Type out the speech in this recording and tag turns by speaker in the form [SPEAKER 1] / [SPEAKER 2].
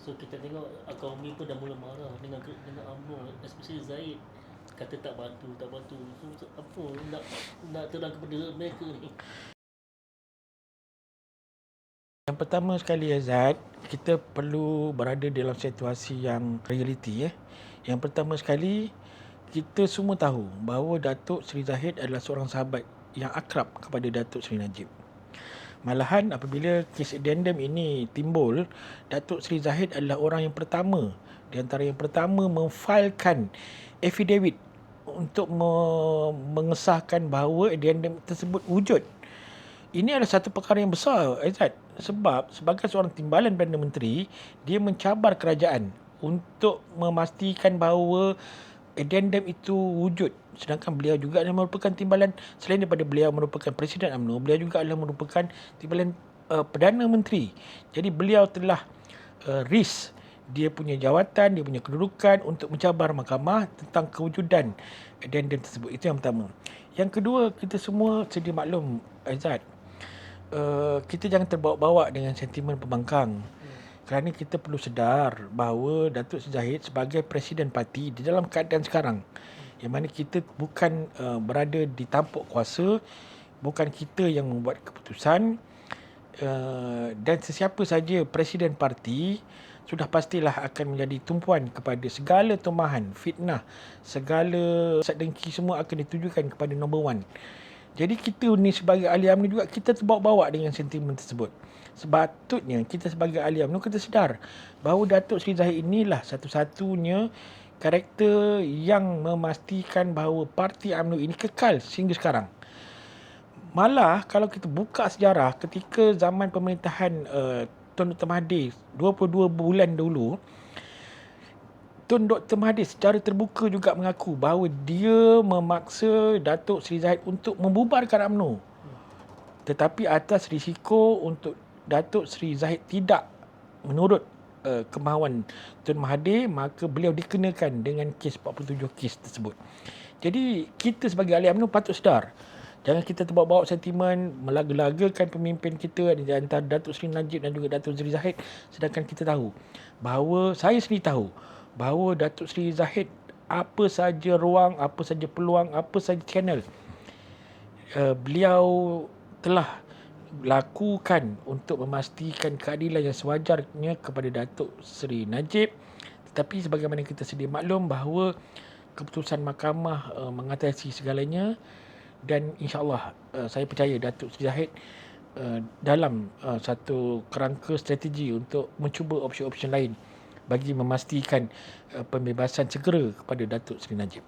[SPEAKER 1] So kita tengok Qaumi pun dah mula marah dengan UMNO, especially Zaid kata tak bantu. So apa nak terang kepada mereka ni?
[SPEAKER 2] Yang pertama sekali Azad, kita perlu berada dalam situasi yang realiti. Yang pertama sekali, kita semua tahu bahawa Datuk Seri Zahid adalah seorang sahabat yang akrab kepada Datuk Seri Najib. Malahan apabila kes addendum ini timbul, Datuk Seri Zahid adalah orang yang pertama, di antara yang pertama memfailkan affidavit untuk mengesahkan bahawa addendum tersebut wujud. Ini adalah satu perkara yang besar, Aizat. Sebab sebagai seorang timbalan Perdana Menteri, dia mencabar kerajaan untuk memastikan bahawa addendum itu wujud. Sedangkan beliau juga adalah merupakan timbalan, selain daripada beliau merupakan Presiden UMNO, beliau juga adalah merupakan timbalan Perdana Menteri. Jadi beliau telah risk dia punya jawatan, dia punya kedudukan untuk mencabar mahkamah tentang kewujudan addendum tersebut. Itu yang pertama. Yang kedua, kita semua sedia maklum, Aizat, kita jangan terbawa-bawa dengan sentimen pembangkang. Kerana kita perlu sedar bahawa Datuk Seri Zahid sebagai Presiden Parti di dalam keadaan sekarang, yang mana kita bukan berada di tampuk kuasa, bukan kita yang membuat keputusan, dan sesiapa saja Presiden Parti sudah pastilah akan menjadi tumpuan kepada segala tumahan, fitnah, segala dengki semua akan ditujukan kepada nombor one. Jadi kita ni sebagai ahli UMNO juga kita terbawa-bawa dengan sentimen tersebut. Sepatutnya kita sebagai ahli UMNO kita sedar bahawa Datuk Seri Zahid inilah satu-satunya karakter yang memastikan bahawa parti UMNO ini kekal sehingga sekarang. Malah kalau kita buka sejarah ketika zaman pemerintahan Tun Dr. Mahathir 22 bulan dulu, Tun Dr. Mahathir secara terbuka juga mengaku bahawa dia memaksa Datuk Seri Zahid untuk membubarkan UMNO. Tetapi atas risiko untuk Datuk Seri Zahid tidak menurut kemahuan Tun Mahathir, maka beliau dikenakan dengan kes 47 kes tersebut. Jadi kita sebagai ahli UMNO patut sedar. Jangan kita terbawa-bawa sentimen melaga-lagakan pemimpin kita di antara Datuk Seri Najib dan juga Datuk Seri Zahid, sedangkan kita tahu bahawa, saya sendiri tahu bahawa Datuk Seri Zahid apa saja ruang, apa saja peluang, apa saja channel beliau telah lakukan untuk memastikan keadilan yang sewajarnya kepada Datuk Seri Najib. Tetapi sebagaimana kita sedia maklum bahawa keputusan mahkamah mengatasi segalanya, dan insya-Allah saya percaya Datuk Seri Zahid dalam satu kerangka strategi untuk mencuba opsi-opsi lain bagi memastikan pembebasan segera kepada Datuk Seri Najib.